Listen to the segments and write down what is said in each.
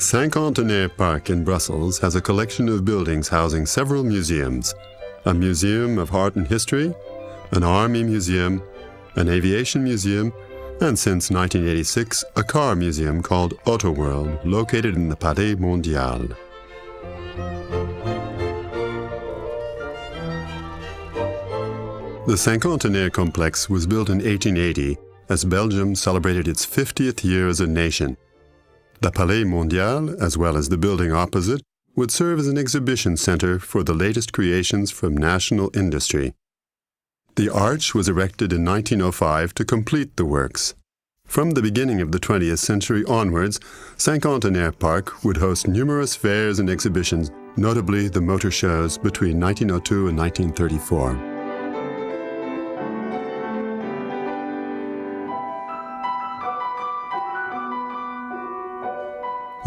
Cinquantenaire Park in Brussels has a collection of buildings housing several museums: a museum of art and history, an army museum, an aviation museum, and since 1986, a car museum called Autoworld, located in the Palais Mondial. The Cinquantenaire complex was built in 1880 as Belgium celebrated its 50th year as a nation. The Palais Mondial, as well as the building opposite, would serve as an exhibition center for the latest creations from national industry. The arch was erected in 1905 to complete the works. From the beginning of the 20th century onwards, Cinquantenaire Park would host numerous fairs and exhibitions, notably the motor shows between 1902 and 1934.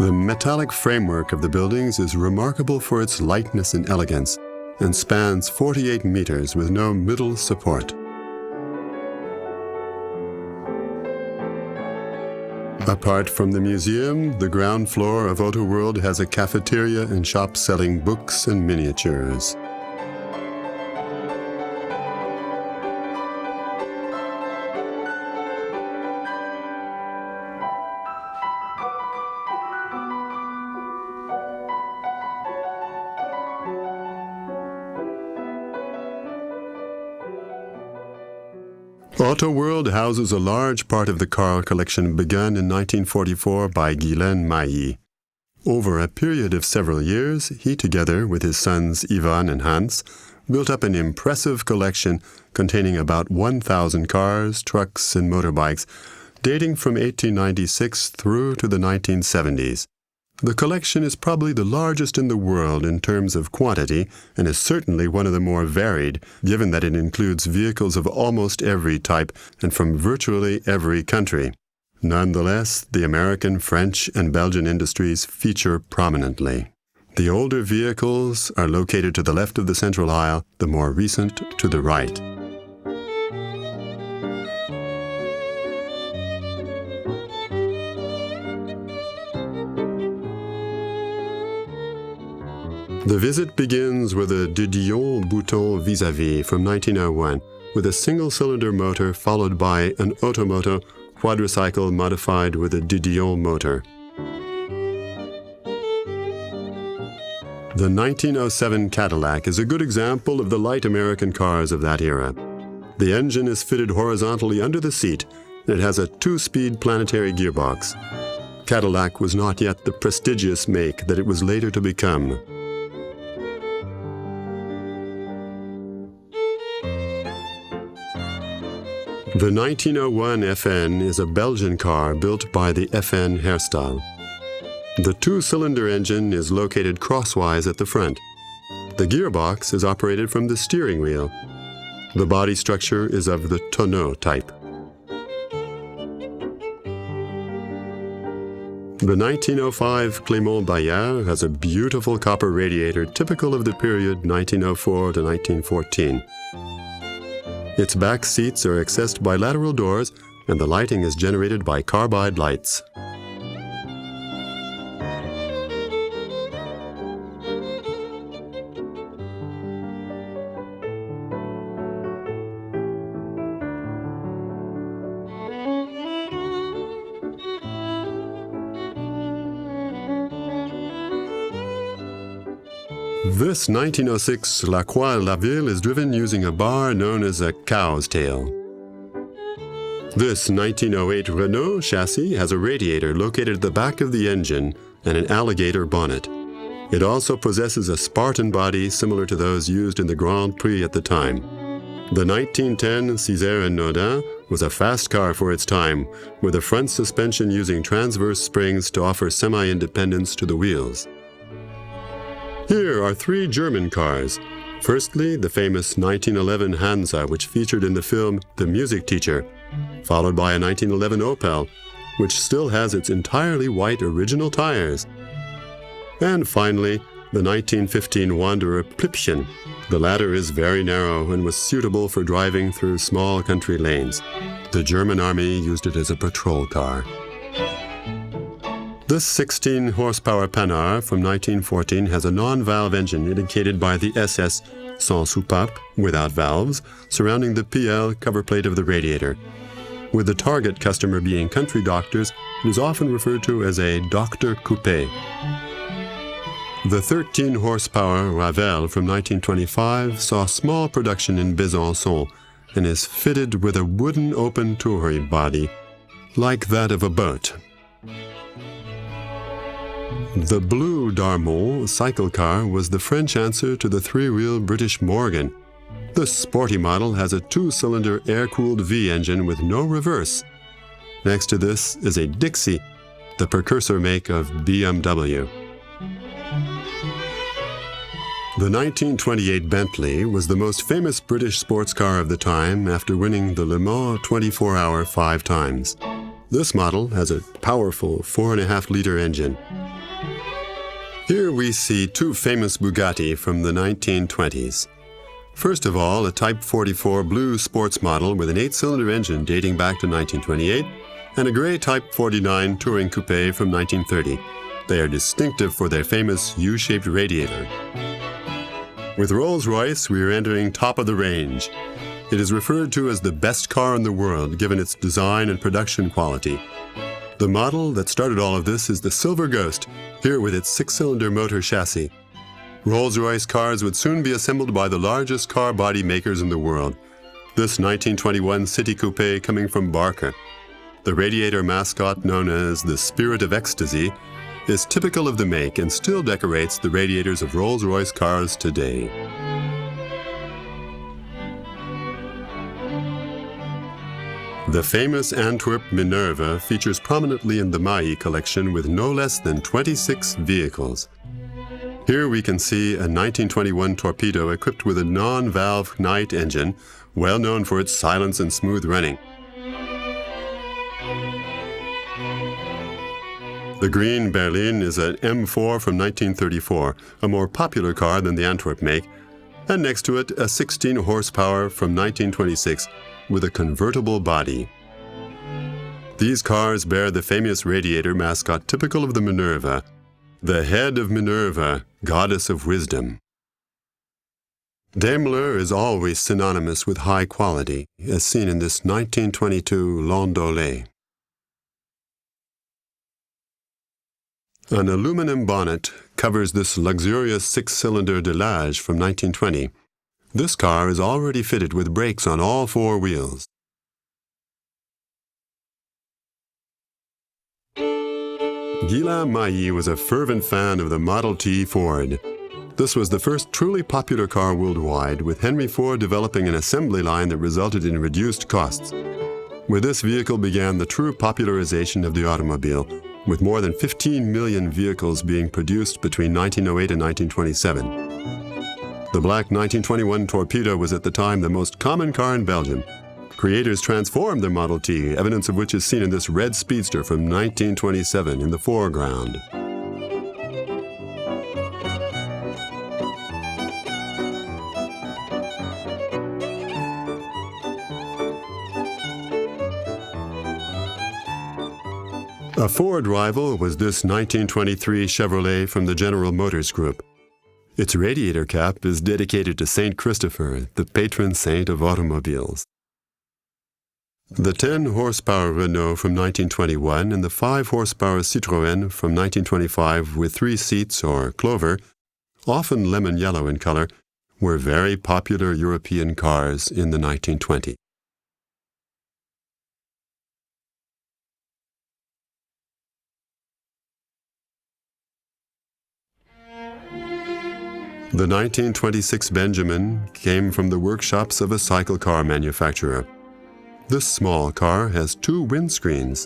The metallic framework of the buildings is remarkable for its lightness and elegance, and spans 48 meters with no middle support. Apart from the museum, the ground floor of Autoworld has a cafeteria and shop selling books and miniatures. Autoworld houses a large part of the car collection begun in 1944 by MAHY. Over a period of several years, he, together with his sons Ivan and Hans, built up an impressive collection containing about 1,000 cars, trucks, and motorbikes, dating from 1896 through to the 1970s. The collection is probably the largest in the world in terms of quantity and is certainly one of the more varied, given that it includes vehicles of almost every type and from virtually every country. Nonetheless, the American, French, and Belgian industries feature prominently. The older vehicles are located to the left of the central aisle, the more recent to the right. The visit begins with a De Dion Bouton vis-à-vis from 1901, with a single-cylinder motor followed by an Automoto quadricycle modified with a De Dion motor. The 1907 Cadillac is a good example of the light American cars of that era. The engine is fitted horizontally under the seat, and it has a 2-speed planetary gearbox. Cadillac was not yet the prestigious make that it was later to become. The 1901 FN is a Belgian car built by the FN Herstal. The 2-cylinder engine is located crosswise at the front. The gearbox is operated from the steering wheel. The body structure is of the tonneau type. The 1905 Clément Bayard has a beautiful copper radiator typical of the period 1904 to 1914. Its back seats are accessed by lateral doors, and the lighting is generated by carbide lights. This 1906 La Croix-la-Ville is driven using a bar known as a cow's tail. This 1908 Renault chassis has a radiator located at the back of the engine and an alligator bonnet. It also possesses a Spartan body similar to those used in the Grand Prix at the time. The 1910 Césaire Naudin was a fast car for its time, with a front suspension using transverse springs to offer semi-independence to the wheels. Here are 3 German cars. Firstly, the famous 1911 Hansa, which featured in the film The Music Teacher, followed by a 1911 Opel, which still has its entirely white original tires. And finally, the 1915 Wanderer Püppchen. The latter is very narrow and was suitable for driving through small country lanes. The German army used it as a patrol car. This 16-horsepower Panhard from 1914 has a non-valve engine indicated by the SS sans soupape, without valves, surrounding the PL cover plate of the radiator. With the target customer being country doctors, it is often referred to as a Doctor Coupé. The 13-horsepower Ravel from 1925 saw small production in Besançon and is fitted with a wooden open touring body, like that of a boat. The blue Darmon cycle car was the French answer to the three-wheel British Morgan. This sporty model has a two-cylinder air-cooled V engine with no reverse. Next to this is a Dixie, the precursor make of BMW. The 1928 Bentley was the most famous British sports car of the time after winning the Le Mans 24-hour 5 times. This model has a powerful 4.5-liter engine. Here we see two famous Bugatti from the 1920s. First of all, a Type 44 blue sports model with an 8-cylinder engine dating back to 1928, and a gray Type 49 touring coupe from 1930. They are distinctive for their famous U-shaped radiator. With Rolls-Royce, we are entering top of the range. It is referred to as the best car in the world, given its design and production quality. The model that started all of this is the Silver Ghost, here with its 6-cylinder motor chassis. Rolls-Royce cars would soon be assembled by the largest car body makers in the world. This 1921 City Coupe coming from Barker. The radiator mascot, known as the Spirit of Ecstasy, is typical of the make and still decorates the radiators of Rolls-Royce cars today. The famous Antwerp Minerva features prominently in the MAHY collection with no less than 26 vehicles. Here we can see a 1921 Torpedo equipped with a non-valve Knight engine, well known for its silence and smooth running. The green Berline is an M4 from 1934, a more popular car than the Antwerp make, and next to it a 16-horsepower from 1926 with a convertible body. These cars bear the famous radiator mascot typical of the Minerva, the head of Minerva, goddess of wisdom. Daimler is always synonymous with high quality, as seen in this 1922 Landaulet. An aluminum bonnet covers this luxurious 6-cylinder Delage from 1920. This car is already fitted with brakes on all 4 wheels. Guillain Mailly was a fervent fan of the Model T Ford. This was the first truly popular car worldwide, with Henry Ford developing an assembly line that resulted in reduced costs. With this vehicle began the true popularization of the automobile, with more than 15 million vehicles being produced between 1908 and 1927. The black 1921 Torpedo was at the time the most common car in Belgium. Creators transformed their Model T, evidence of which is seen in this red speedster from 1927 in the foreground. A Ford rival was this 1923 Chevrolet from the General Motors Group. Its radiator cap is dedicated to Saint Christopher, the patron saint of automobiles. The 10-horsepower Renault from 1921 and the 5-horsepower Citroën from 1925 with 3 seats or clover, often lemon yellow in color, were very popular European cars in the 1920s. The 1926 Benjamin came from the workshops of a cycle car manufacturer. This small car has 2 windscreens.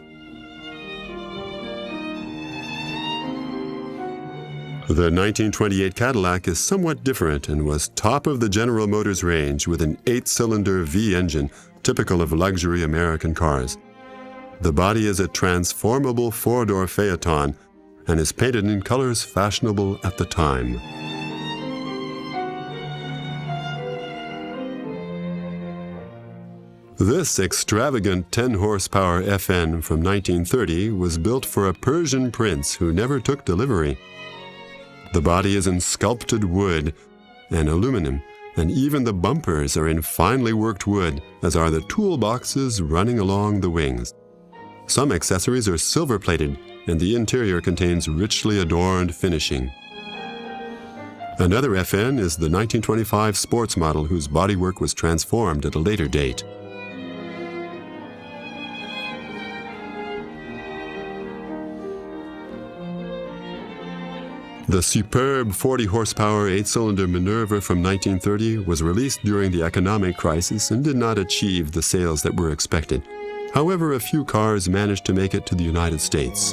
The 1928 Cadillac is somewhat different and was top of the General Motors range with an 8-cylinder V engine, typical of luxury American cars. The body is a transformable 4-door Phaeton and is painted in colors fashionable at the time. This extravagant 10-horsepower FN from 1930 was built for a Persian prince who never took delivery. The body is in sculpted wood and aluminum, and even the bumpers are in finely worked wood, as are the toolboxes running along the wings. Some accessories are silver-plated, and the interior contains richly adorned finishing. Another FN is the 1925 sports model whose bodywork was transformed at a later date. The superb 40-horsepower 8-cylinder Minerva from 1930 was released during the economic crisis and did not achieve the sales that were expected. However, a few cars managed to make it to the United States.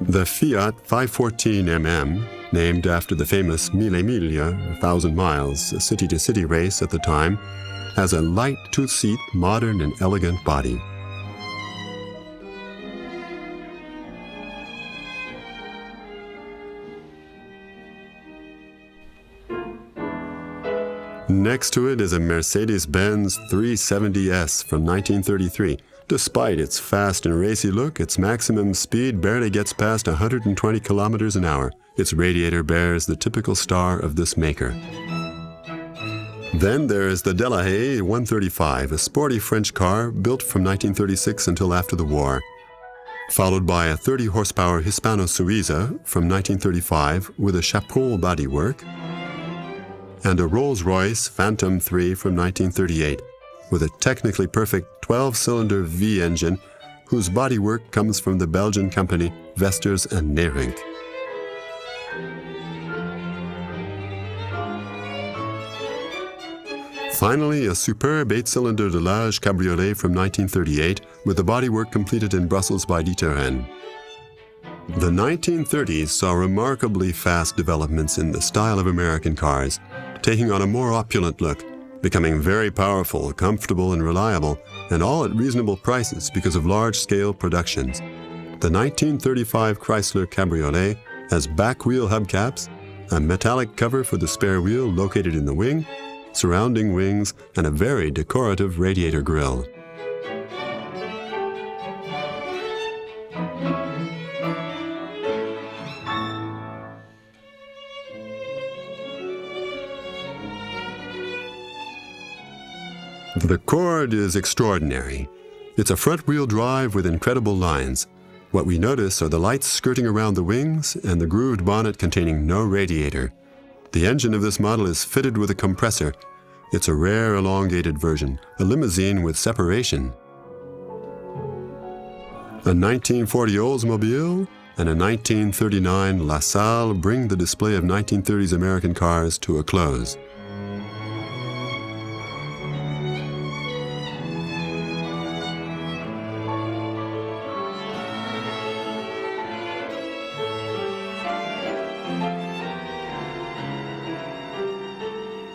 The Fiat 514 MM, named after the famous Mille Miglia, 1,000 miles, a city-to-city race at the time, has a light two-seat, modern and elegant body. Next to it is a Mercedes-Benz 370S from 1933. Despite its fast and racy look, its maximum speed barely gets past 120 kilometers an hour. Its radiator bears the typical star of this maker. Then there is the Delahaye 135, a sporty French car built from 1936 until after the war, followed by a 30-horsepower Hispano-Suiza from 1935 with a chapeau bodywork, and a Rolls-Royce Phantom 3 from 1938 with a technically perfect 12-cylinder V engine whose bodywork comes from the Belgian company Vesters and Nering. Finally, a superb 8-cylinder Delage Cabriolet from 1938 with the bodywork completed in Brussels by D'Ieteren. The 1930s saw remarkably fast developments in the style of American cars, taking on a more opulent look, becoming very powerful, comfortable, and reliable, and all at reasonable prices because of large-scale productions. The 1935 Chrysler Cabriolet has back wheel hubcaps, a metallic cover for the spare wheel located in the wing, surrounding wings, and a very decorative radiator grille. The Cord is extraordinary. It's a front-wheel drive with incredible lines. What we notice are the lights skirting around the wings and the grooved bonnet containing no radiator. The engine of this model is fitted with a compressor. It's a rare elongated version, a limousine with separation. A 1940 Oldsmobile and a 1939 La Salle bring the display of 1930s American cars to a close.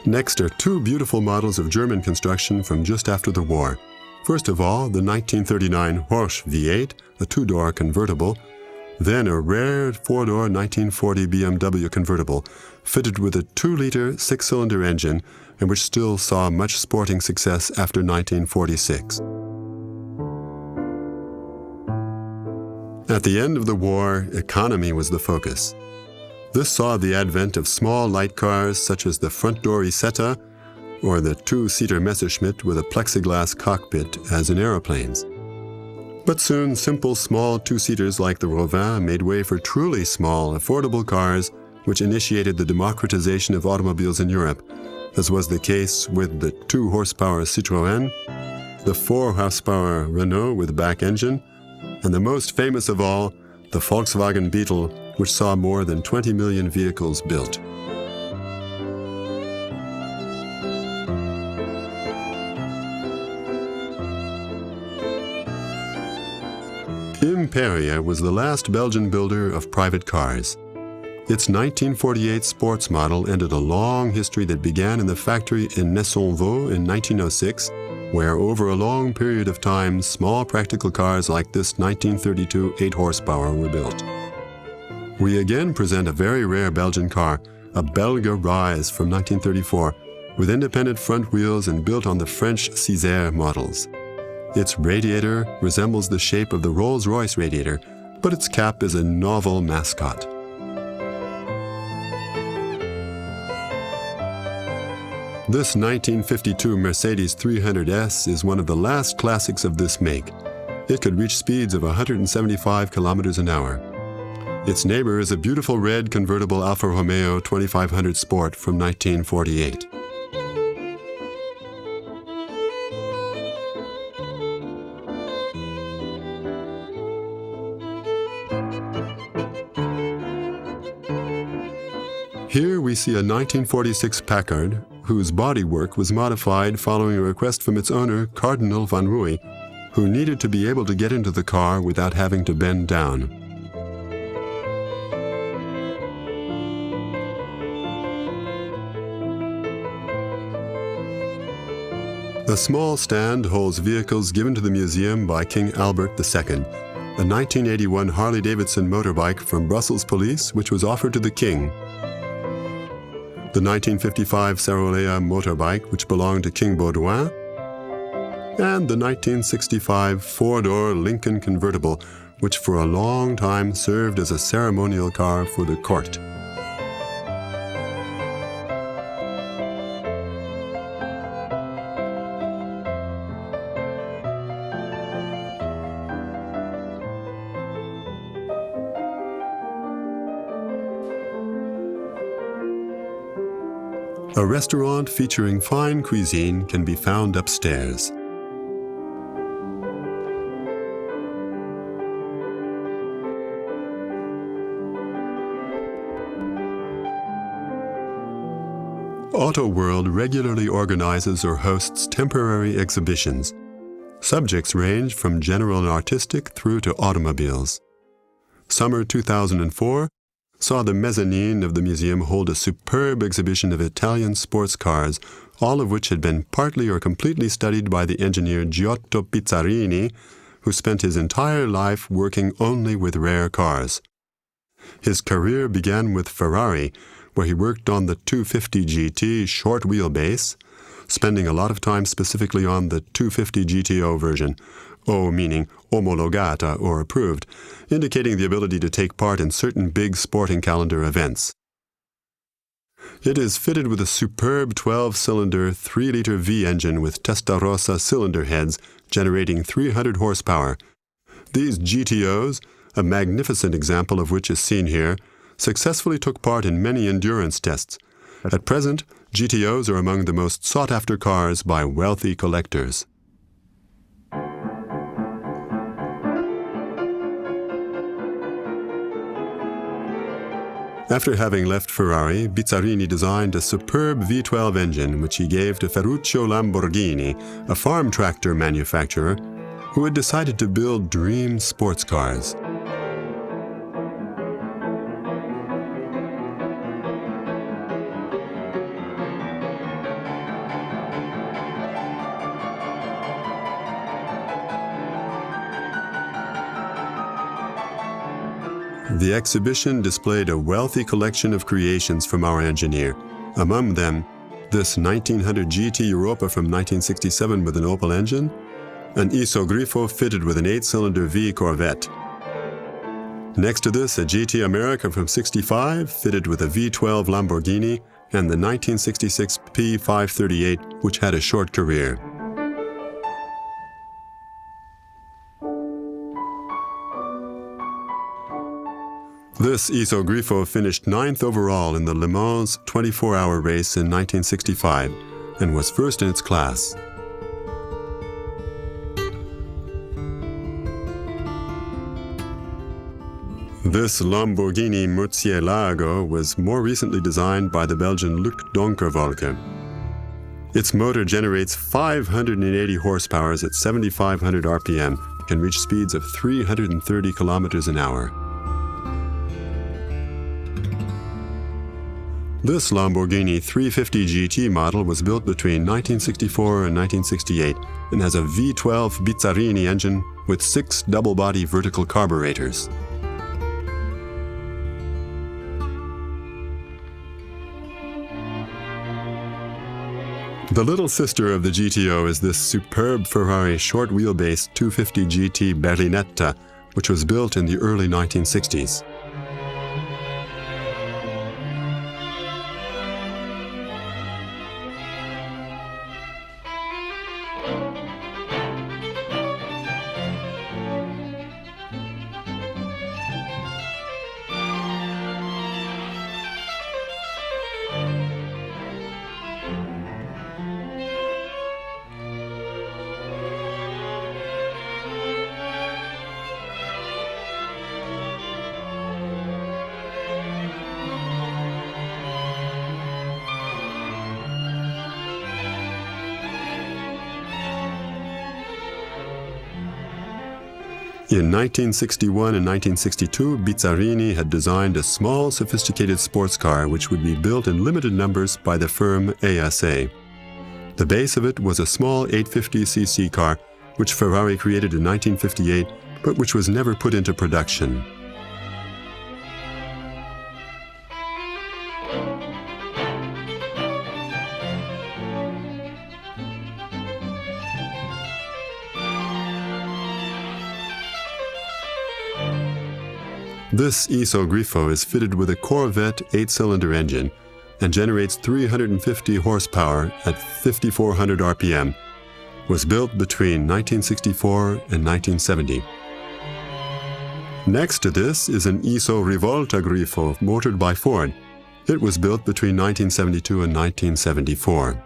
Next are two beautiful models of German construction from just after the war. First of all, the 1939 Horsch V8, a two-door convertible, then a rare four-door 1940 BMW convertible, fitted with a 2-liter 6-cylinder engine and which still saw much sporting success after 1946. At the end of the war, economy was the focus. This saw the advent of small light cars such as the front-door Isetta or the 2-seater Messerschmitt with a plexiglass cockpit as in aeroplanes. But soon, simple small 2-seaters like the Rovin made way for truly small, affordable cars which initiated the democratization of automobiles in Europe, as was the case with the 2-horsepower Citroën, the 4-horsepower Renault with back engine, and the most famous of all, the Volkswagen Beetle, which saw more than 20 million vehicles built. Imperia was the last Belgian builder of private cars. Its 1948 sports model ended a long history that began in the factory in Nessonvaux in 1906, where over a long period of time, small practical cars like this 1932 8-horsepower were built. We again present a very rare Belgian car, a Belga Rise from 1934, with independent front wheels and built on the French Césaire models. Its radiator resembles the shape of the Rolls-Royce radiator, but its cap is a novel mascot. This 1952 Mercedes 300S is one of the last classics of this make. It could reach speeds of 175 kilometers an hour. Its neighbor is a beautiful red convertible Alfa Romeo 2500 Sport from 1948. Here we see a 1946 Packard, whose bodywork was modified following a request from its owner, Cardinal Van Rooy, who needed to be able to get into the car without having to bend down. A small stand holds vehicles given to the museum by King Albert II, a 1981 Harley-Davidson motorbike from Brussels Police which was offered to the King. The 1955 Sarolea motorbike which belonged to King Baudouin, and the 1965 four-door Lincoln convertible which for a long time served as a ceremonial car for the court. A restaurant featuring fine cuisine can be found upstairs. Autoworld regularly organizes or hosts temporary exhibitions. Subjects range from general and artistic through to automobiles. Summer 2004 saw the mezzanine of the museum hold a superb exhibition of Italian sports cars, all of which had been partly or completely studied by the engineer Giotto BIZZARRINI, who spent his entire life working only with rare cars. His career began with Ferrari, where he worked on the 250 GT short wheelbase, spending a lot of time specifically on the 250 GTO version, O meaning omologata or approved, indicating the ability to take part in certain big sporting calendar events. It is fitted with a superb 12-cylinder 3-liter V engine with Testarossa cylinder heads generating 300 horsepower. These GTOs, a magnificent example of which is seen here, successfully took part in many endurance tests. At present, GTOs are among the most sought-after cars by wealthy collectors. After having left Ferrari, BIZZARRINI designed a superb V12 engine which he gave to Ferruccio Lamborghini, a farm tractor manufacturer, who had decided to build dream sports cars. The exhibition displayed a wealthy collection of creations from our engineer. Among them, this 1900 GT Europa from 1967 with an Opel engine, an Isogrifo fitted with an 8-cylinder V Corvette. Next to this, a GT America from '65 fitted with a V12 Lamborghini, and the 1966 P538, which had a short career. This Isogrifo finished 9th overall in the Le Mans 24-hour race in 1965 and was first in its class. This Lamborghini Murcielago was more recently designed by the Belgian Luc Donkerwolke. Its motor generates 580 horsepower at 7,500 RPM and can reach speeds of 330 kilometers an hour. This Lamborghini 350 GT model was built between 1964 and 1968 and has a V12 BIZZARRINI engine with 6 double-body vertical carburetors. The little sister of the GTO is this superb Ferrari short wheelbase 250 GT Berlinetta, which was built in the early 1960s. In 1961 and 1962, Bizzarrini had designed a small, sophisticated sports car which would be built in limited numbers by the firm ASA. The base of it was a small 850cc car, which Ferrari created in 1958, but which was never put into production. This Isogrifo is fitted with a Corvette 8-cylinder engine and generates 350 horsepower at 5,400 RPM. Was built between 1964 and 1970. Next to this is an Iso Rivolta Grifo motored by Ford. It was built between 1972 and 1974.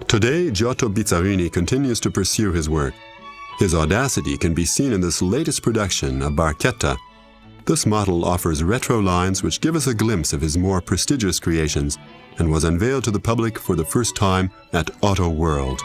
Today, Giotto BIZZARRINI continues to pursue his work. His audacity can be seen in this latest production, a Barchetta. This model offers retro lines which give us a glimpse of his more prestigious creations and was unveiled to the public for the first time at Autoworld.